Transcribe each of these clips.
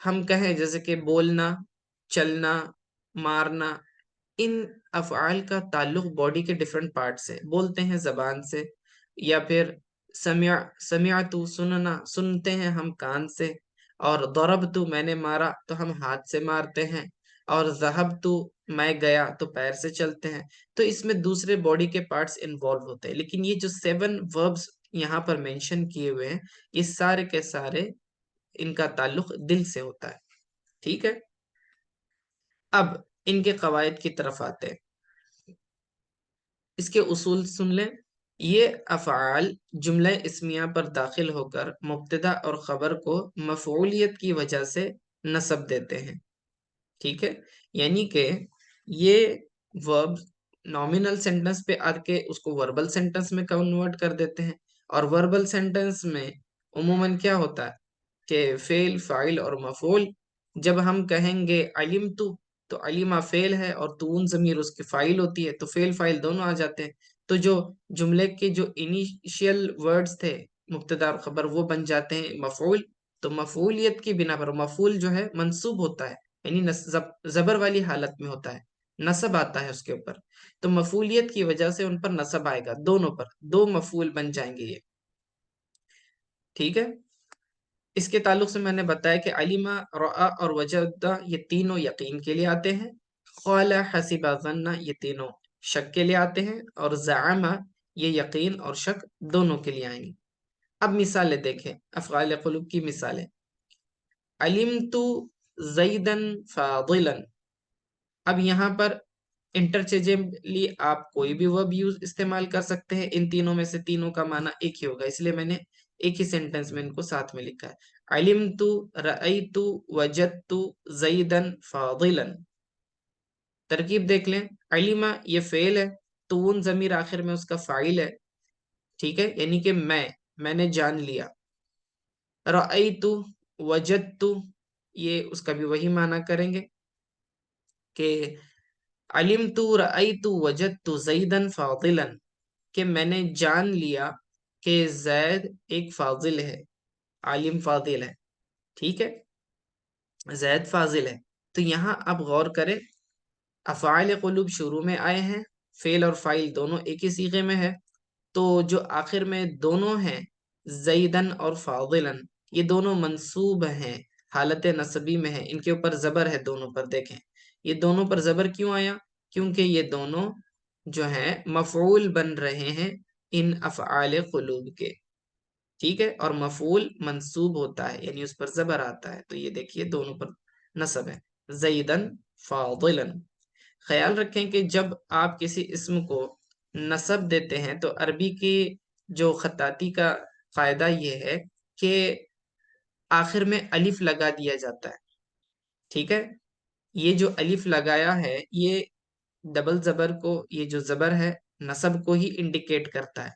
ہم کہیں جیسے کہ بولنا، چلنا، مارنا، ان افعال کا تعلق باڈی کے ڈفرنٹ پارٹ سے، بولتے ہیں زبان سے، یا پھر سمعتو سننا، سنتے ہیں ہم کان سے، اور ضربتو میں نے مارا تو ہم ہاتھ سے مارتے ہیں، اور ذہبتو میں گیا تو پیر سے چلتے ہیں۔ تو اس میں دوسرے باڈی کے پارٹس انوالو ہوتے ہیں، لیکن یہ جو 7 وربس یہاں پر مینشن کیے ہوئے ہیں، یہ سارے کے سارے ان کا تعلق دل سے ہوتا ہے، ٹھیک ہے۔ اب ان کے قواعد کی طرف آتے ہیں، اس کے اصول سن لیں۔ یہ افعال جملہ اسمیہ پر داخل ہو کر مبتدا اور خبر کو مفعولیت کی وجہ سے نصب دیتے ہیں، ٹھیک ہے۔ یعنی کہ یہ ورب نومینل سینٹنس پہ آ کے اس کو وربل سینٹنس میں کنورٹ کر دیتے ہیں، اور وربل سینٹنس میں عموماً کیا ہوتا ہے کہ فعل، فاعل اور مفعول۔ جب ہم کہیں گے علمتو تو علمہ فعل ہے اور تون ضمیر اس کی فاعل ہوتی ہے، تو فعل فاعل دونوں آ جاتے ہیں۔ تو جو جملے کے جو انیشیل ورڈز تھے مبتدا اور خبر، وہ بن جاتے ہیں مفعول۔ تو مفعولیت کی بنا پر مفعول جو ہے منصوب ہوتا ہے، یعنی زبر والی حالت میں ہوتا ہے، نصب آتا ہے اس کے اوپر۔ تو مفعولیت کی وجہ سے ان پر نصب آئے گا، دونوں پر، دو مفعول بن جائیں گے یہ، ٹھیک ہے۔ اس کے تعلق سے میں نے بتایا کہ علمہ، رعا اور وجدہ یہ تینوں یقین کے لیے آتے ہیں، قال، حسب، ظن یہ تینوں شک کے لیے آتے ہیں، اور زعم یہ یقین اور شک دونوں کے لیے آئیں گے۔ اب مثالیں دیکھیں، افعال قلوب کی مثالیں۔ علمت زیدا فاضلا، اب یہاں پر انٹرچیجبلی آپ کوئی بھی ورب استعمال کر سکتے ہیں، ان تینوں میں سے تینوں کا معنی ایک ہی ہوگا، اس لیے میں نے ایک ہی سینٹنس میں ان کو ساتھ میں لکھا ہے۔ علمت، رأیت، وجدت زیدا فاضلا۔ ترکیب دیکھ لیں، علمہ یہ فعل ہے، تون ضمیر آخر میں اس کا فاعل ہے، ٹھیک ہے، یعنی کہ میں نے جان لیا۔ رأیت، وجدت، یہ اس کا بھی وہی معنی کریں گے کہ علمت، رأیت، وجدت زیدا فاضلا، کہ میں نے جان لیا کہ زید ایک فاضل ہے، عالم فاضل ہے، ٹھیک ہے، زید فاضل ہے۔ تو یہاں آپ غور کریں، افعال قلوب شروع میں آئے ہیں، فعل اور فاعل دونوں ایک ہی صیغے میں ہے، تو جو آخر میں دونوں ہیں زیدن اور فاضلن، یہ دونوں منصوب ہیں، حالت نصبی میں ہیں، ان کے اوپر زبر ہے دونوں پر۔ دیکھیں یہ دونوں پر زبر کیوں آیا؟ کیونکہ یہ دونوں جو ہیں مفعول بن رہے ہیں ان افعال قلوب کے، ٹھیک ہے، اور مفعول منصوب ہوتا ہے یعنی اس پر زبر آتا ہے، تو یہ دیکھیے دونوں پر نصب ہے، زیدن فاضلن۔ خیال رکھیں کہ جب آپ کسی اسم کو نصب دیتے ہیں تو عربی کی جو خطاطی کا قاعدہ یہ ہے کہ آخر میں الف لگا دیا جاتا ہے، ٹھیک ہے۔ یہ جو الف لگایا ہے یہ ڈبل زبر کو، یہ جو زبر ہے نصب کو ہی انڈیکیٹ کرتا ہے،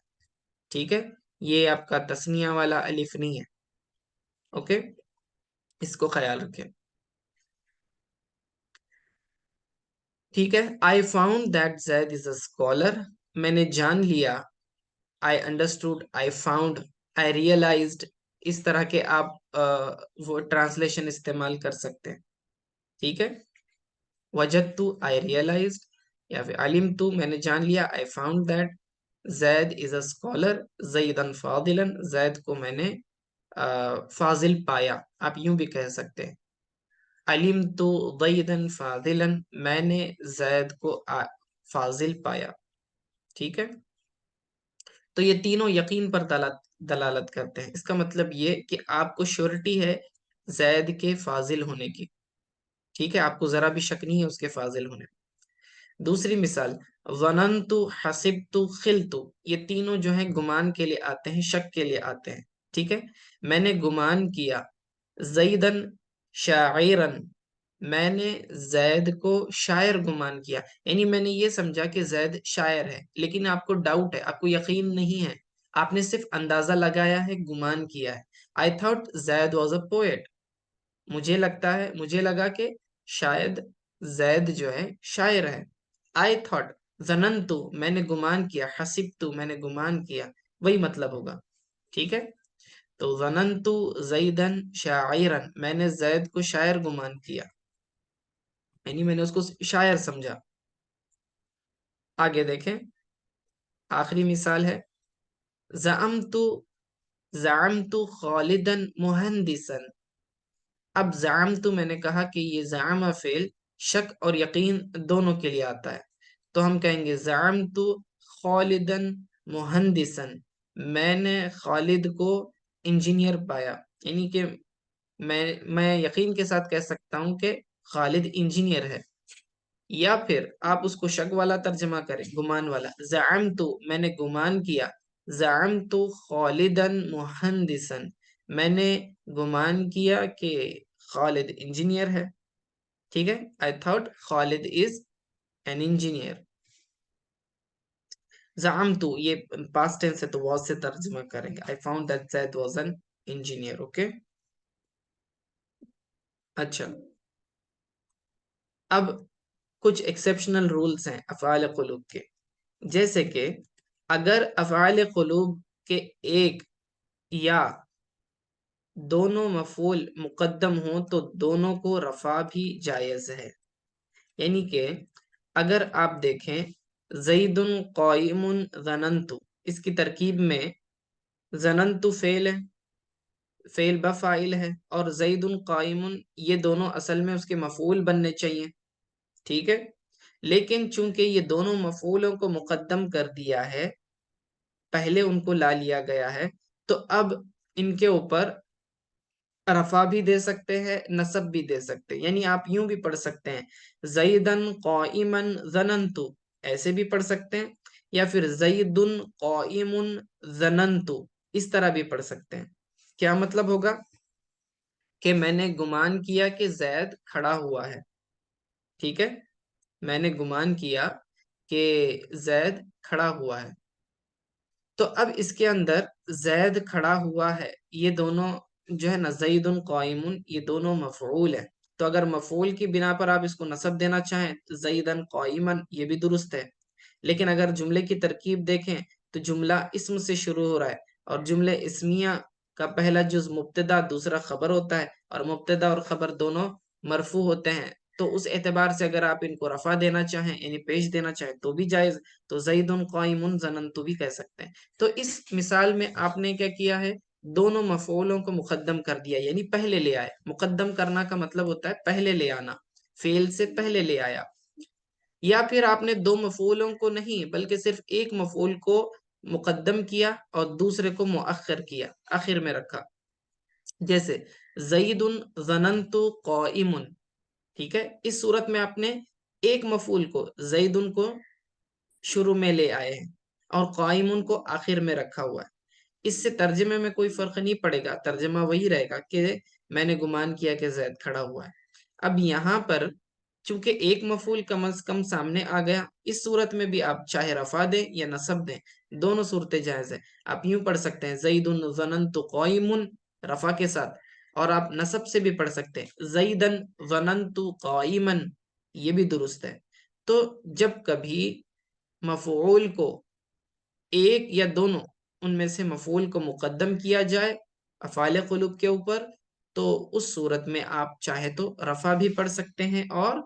ٹھیک ہے، یہ آپ کا تسنیہ والا الف نہیں ہے، اوکے، اس کو خیال رکھیں، ٹھیک ہے۔ I found that Zaid is a scholar، میں نے جان لیا، I understood، I found، I realized، اس طرح کے آپ وہ ٹرانسلیشن استعمال کر سکتے ہیں، ٹھیک ہے۔ وجدت، I realized، یا پھر علمت، میں نے جان لیا، I found that Zaid is a scholar، زیدن فاضلا، زید کو میں نے فاضل پایا، آپ یوں بھی کہہ سکتے ہیں، علمت زیدا فاضلا، میں نے زید کو فاضل پایا، ٹھیک ہے۔ تو یہ تینوں یقین پر دلالت کرتے ہیں، اس کا مطلب یہ کہ آپ کو شیورٹی ہے زید کے فاضل ہونے کی، ٹھیک ہے، آپ کو ذرا بھی شک نہیں ہے اس کے فاضل ہونے۔ دوسری مثال، ظننت، حسبت، خلت، یہ تینوں جو ہیں گمان کے لیے آتے ہیں، شک کے لیے آتے ہیں، ٹھیک ہے۔ میں نے گمان کیا، زیدن شاعرن، میں نے زید کو شاعر گمان کیا، یعنی میں نے یہ سمجھا کہ زید شاعر ہے، لیکن آپ کو ڈاؤٹ ہے، آپ کو یقین نہیں ہے، آپ نے صرف اندازہ لگایا ہے، گمان کیا ہے۔ I thought Zaid was a poet، مجھے لگا کہ شاید زید جو ہے شاعر ہے۔ I thought، ظننت، میں نے گمان کیا، حسبت، میں نے گمان کیا، وہی مطلب ہوگا، ٹھیک ہے۔ تو ظننتو زیدن شاعرن، میں نے زید کو شاعر گمان کیا، یعنی میں نے اس کو شاعر سمجھا۔ آگے دیکھیں، آخری مثال ہے زعمتو زعمتو خالدن مہندسن۔ اب زعمتو میں نے کہا کہ یہ زعم فعل شک اور یقین دونوں کے لیے آتا ہے، تو ہم کہیں گے زعمتو خالدن مہندسن، میں نے خالد کو انجینئر پایا، یعنی کہ میں یقین کے ساتھ کہہ سکتا ہوں کہ خالد انجینئر ہے۔ یا پھر آپ اس کو شک والا ترجمہ کریں، گمان والا، زعمتو میں نے گمان کیا، زعمتو خالدن مہندسن، میں نے گمان کیا کہ خالد انجینئر ہے، ٹھیک ہے، I thought Khalid is an engineer۔ زعمتو یہ past tense ہے تو was سے ترجمہ کریں گے، I found that Zaid was an engineer، okay. اچھا، اب کچھ ایکسیپشنل رولز ہیں افعال قلوب کے، جیسے کہ اگر افعال قلوب کے ایک یا دونوں مفعول مقدم ہوں تو دونوں کو رفع بھی جائز ہے، یعنی کہ اگر آپ دیکھیں زید قائم ظننت، اس کی ترکیب میں ظننت فعل ہے، فعل بفاعل ہے، اور زید قائم یہ دونوں اصل میں اس کے مفعول بننے چاہیے، ٹھیک ہے، لیکن چونکہ یہ دونوں مفعولوں کو مقدم کر دیا ہے، پہلے ان کو لا لیا گیا ہے، تو اب ان کے اوپر رفع بھی دے سکتے ہیں، نصب بھی دے سکتے ہیں، یعنی آپ یوں بھی پڑھ سکتے ہیں زیدن قائما ظننت، ایسے بھی پڑھ سکتے ہیں، یا پھر زید قائم ظننت، اس طرح بھی پڑھ سکتے ہیں۔ کیا مطلب ہوگا کہ میں نے گمان کیا کہ زید کھڑا ہوا ہے، ٹھیک ہے، میں نے گمان کیا کہ زید کھڑا ہوا ہے، تو اب اس کے اندر زید کھڑا ہوا ہے، یہ دونوں جو ہے نا زید قائم، یہ دونوں مفعول ہیں، تو اگر مفعول کی بنا پر آپ اس کو نصب دینا چاہیں زیدن قائما، یہ بھی درست ہے، لیکن اگر جملے کی ترکیب دیکھیں تو جملہ اسم سے شروع ہو رہا ہے، اور جملے اسمیہ کا پہلا جز مبتدا دوسرا خبر ہوتا ہے، اور مبتدا اور خبر دونوں مرفوع ہوتے ہیں، تو اس اعتبار سے اگر آپ ان کو رفع دینا چاہیں یعنی پیش دینا چاہیں تو بھی جائز، تو زید قائم ظننت بھی کہہ سکتے ہیں۔ تو اس مثال میں آپ نے کیا کیا ہے، دونوں مفعولوں کو مقدم کر دیا، یعنی پہلے لے آئے، مقدم کرنا کا مطلب ہوتا ہے پہلے لے آنا، فعل سے پہلے لے آیا، یا پھر آپ نے دو مفعولوں کو نہیں بلکہ صرف ایک مفعول کو مقدم کیا اور دوسرے کو مؤخر کیا، آخر میں رکھا، جیسے زید ظننت قائم، ٹھیک ہے، اس صورت میں آپ نے ایک مفعول کو زید کو شروع میں لے آئے ہیں اور قائم کو آخر میں رکھا ہوا ہے، اس سے ترجمے میں کوئی فرق نہیں پڑے گا، ترجمہ وہی رہے گا کہ میں نے گمان کیا کہ زید کھڑا ہوا ہے۔ اب یہاں پر چونکہ ایک مفعول کم از کم سامنے آ گیا، اس صورت میں بھی آپ چاہے رفع دیں یا نصب دیں، دونوں صورتیں جائز ہیں، آپ یوں پڑھ سکتے ہیں زید ظننت قائم رفع کے ساتھ، اور آپ نصب سے بھی پڑھ سکتے ہیں زیدن ظننت قائما، یہ بھی درست ہے۔ تو جب کبھی مفعول کو ایک یا دونوں ان میں سے مفعول کو مقدم کیا جائے افعال قلوب کے اوپر، تو اس صورت میں آپ چاہے تو رفع بھی پڑھ سکتے ہیں اور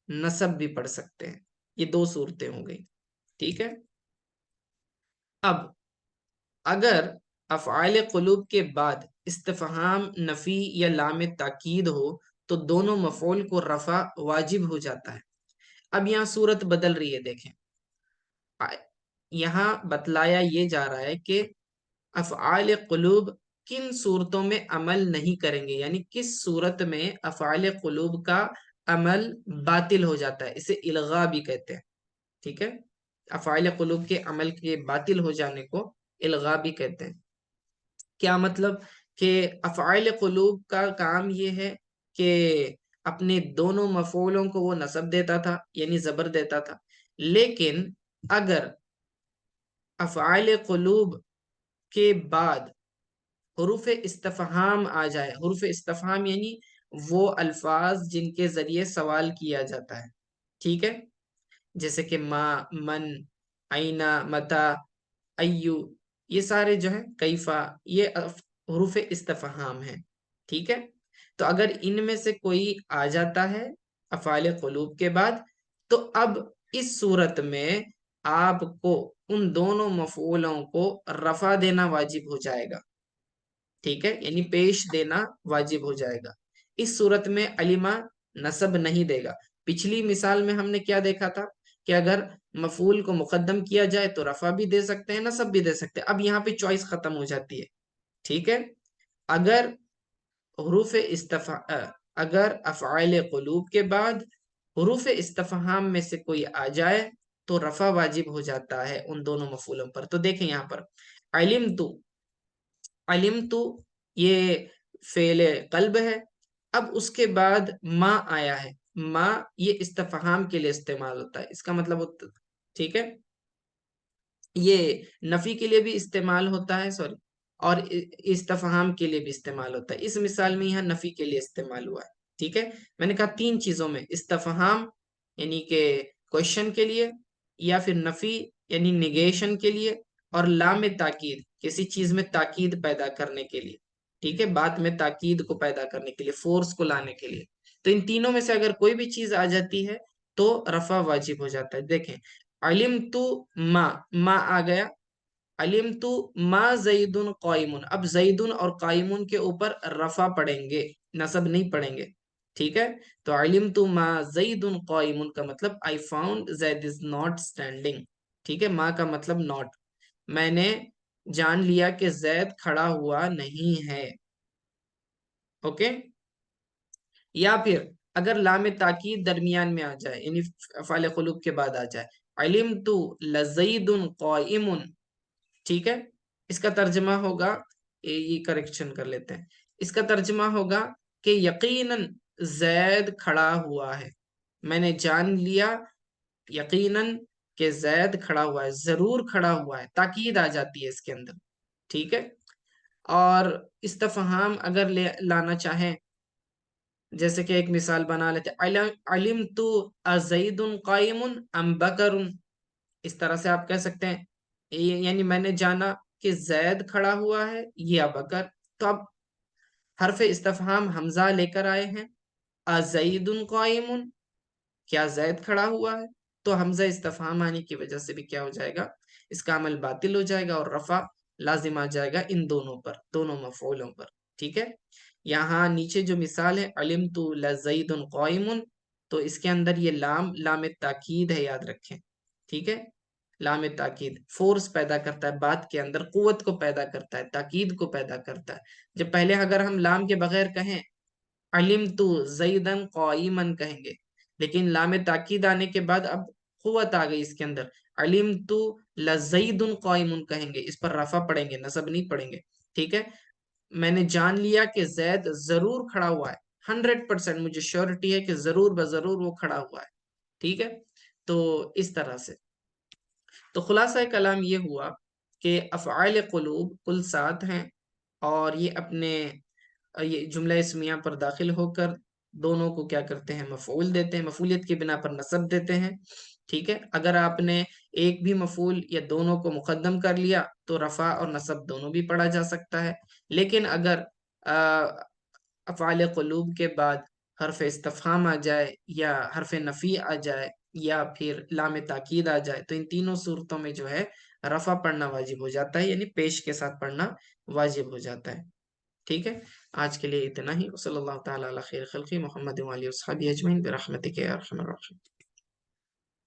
نصب بھی پڑھ سکتے ہیں، یہ دو صورتیں ہو گئی، ٹھیک ہے۔ اب اگر افعال قلوب کے بعد استفہام نفی یا لام تاکید ہو تو دونوں مفعول کو رفع واجب ہو جاتا ہے۔ اب یہاں صورت بدل رہی ہے، دیکھیں یہاں بتلایا یہ جا رہا ہے کہ افعال قلوب کن صورتوں میں عمل نہیں کریں گے، یعنی کس صورت میں افعال قلوب کا عمل باطل ہو جاتا ہے، اسے الغاء بھی کہتے ہیں، ٹھیک ہے، افعال قلوب کے عمل کے باطل ہو جانے کو الغاء بھی کہتے ہیں۔ کیا مطلب کہ افعال قلوب کا کام یہ ہے کہ اپنے دونوں مفعولوں کو وہ نصب دیتا تھا یعنی زبر دیتا تھا، لیکن اگر افعال قلوب کے بعد حروف استفہام آ جائے، حروف استفہام یعنی وہ الفاظ جن کے ذریعے سوال کیا جاتا ہے، ٹھیک ہے، جیسے کہ ما، من، اینا، متا، ایو، یہ سارے جو ہیں کیفا، یہ حروف استفہام ہیں، ٹھیک ہے؟ تو اگر ان میں سے کوئی آ جاتا ہے افعال قلوب کے بعد، تو اب اس صورت میں آپ کو ان دونوں مفعولوں کو رفع دینا واجب ہو جائے گا، ٹھیک ہے؟ یعنی پیش دینا واجب ہو جائے گا۔ اس صورت میں علمہ نصب نہیں دے گا۔ پچھلی مثال میں ہم نے کیا دیکھا تھا کہ اگر مفعول کو مقدم کیا جائے تو رفع بھی دے سکتے ہیں، نصب بھی دے سکتے ہیں۔ اب یہاں پہ چوائس ختم ہو جاتی ہے، ٹھیک ہے؟ اگر حروف اگر افعال قلوب کے بعد حروف استفہام میں سے کوئی آ جائے تو رفع واجب ہو جاتا ہے ان دونوں مفعولوں پر۔ تو دیکھیں یہاں پر علمت یہ فعل قلب ہے، اب اس کے بعد ما آیا ہے، ما یہ استفہام کے لیے استعمال ہوتا ہے، اس کا مطلب ٹھیک ہے؟ یہ نفی کے لیے بھی استعمال ہوتا ہے، سوری، اور استفہام کے لیے بھی استعمال ہوتا ہے۔ اس مثال میں یہاں نفی کے لیے استعمال ہوا ہے، ٹھیک ہے؟ میں نے کہا تین چیزوں میں، استفہام یعنی کہ کوشچن کے لیے، یا پھر نفی یعنی نگیشن کے لیے، اور لام تاکید کسی چیز میں تاکید پیدا کرنے کے لیے، ٹھیک ہے؟ بات میں تاکید کو پیدا کرنے کے لیے، فورس کو لانے کے لیے۔ تو ان تینوں میں سے اگر کوئی بھی چیز آ جاتی ہے تو رفع واجب ہو جاتا ہے۔ دیکھیں علمت ما آ گیا، علمت ما زید قائم، اب زید اور قائم کے اوپر رفع پڑیں گے، نصب نہیں پڑیں گے، ٹھیک ہے؟ تو علمت ما زید قائم کا مطلب I found Zaid is not standing، ٹھیک ہے؟ ما کا مطلب not، میں نے جان لیا کہ زید کھڑا ہوا نہیں ہے، اوکے؟ یا پھر اگر لام تاکید درمیان میں آ جائے، یعنی افعال قلوب کے بعد آ جائے، علمت لزید قائم، ٹھیک ہے؟ اس کا ترجمہ ہوگا، یہ کریکشن کر لیتے ہیں، اس کا ترجمہ ہوگا کہ یقیناً زید کھڑا ہوا ہے، میں نے جان لیا یقیناً کہ زید کھڑا ہوا ہے، ضرور کھڑا ہوا ہے، تاکید آ جاتی ہے اس کے اندر، ٹھیک ہے؟ اور استفہام اگر لانا چاہیں، جیسے کہ ایک مثال بنا لیتے، علمت ازید قائم ام بکر، اس طرح سے آپ کہہ سکتے ہیں، یعنی میں نے جانا کہ زید کھڑا ہوا ہے یا بکر۔ تو اب حرف استفہام حمزہ لے کر آئے ہیں، ازید قائم، کیا زید کھڑا ہوا ہے؟ تو حمزہ استفہام آنے کی وجہ سے بھی کیا ہو جائے گا، اس کا عمل باطل ہو جائے گا اور رفع لازم آ جائے گا ان دونوں پر، دونوں مفعولوں پر، ٹھیک ہے؟ یہاں نیچے جو مثال ہے علمت لزید قائم، تو اس کے اندر یہ لام تاکید ہے، یاد رکھیں، ٹھیک ہے؟ لام تاکید فورس پیدا کرتا ہے، بات کے اندر قوت کو پیدا کرتا ہے، تاکید کو پیدا کرتا ہے۔ جب پہلے اگر ہم لام کے بغیر کہیں علمت زیدن قائما کہیں گے، لیکن لام تاکید آنے کے بعد اب قوت آ گئی اس کے اندر، علمت لزید قائم کہیں گے، اس پر رفع پڑیں گے، نصب نہیں پڑیں گے، ٹھیک ہے؟ میں نے جان لیا کہ زید ضرور کھڑا ہوا ہے، 100% مجھے شیورٹی ہے کہ ضرور بضرور وہ کھڑا ہوا ہے، ٹھیک ہے؟ تو اس طرح سے تو خلاصہ کلام یہ ہوا کہ افعال قلوب کل 7 ہیں، اور یہ اپنے یہ جملہ اسمیہ پر داخل ہو کر دونوں کو کیا کرتے ہیں، مفعول دیتے ہیں، مفعولیت کی بنا پر نصب دیتے ہیں، ٹھیک ہے؟ اگر آپ نے ایک بھی مفعول یا دونوں کو مقدم کر لیا تو رفع اور نصب دونوں بھی پڑھا جا سکتا ہے، لیکن اگر افعال قلوب کے بعد حرف استفہام آ جائے یا حرف نفی آ جائے یا پھر لام تاکید آ جائے تو ان تینوں صورتوں میں جو ہے رفع پڑھنا واجب ہو جاتا ہے، یعنی پیش کے ساتھ پڑھنا واجب ہو جاتا ہے، ٹھیک ہے؟ آج کے لیے اتنا ہی، صلی اللہ تعالیٰ علی خیر خلقی محمد و علیہ وصحبہ اجمعین برحمتک یا ارحم الراحمین۔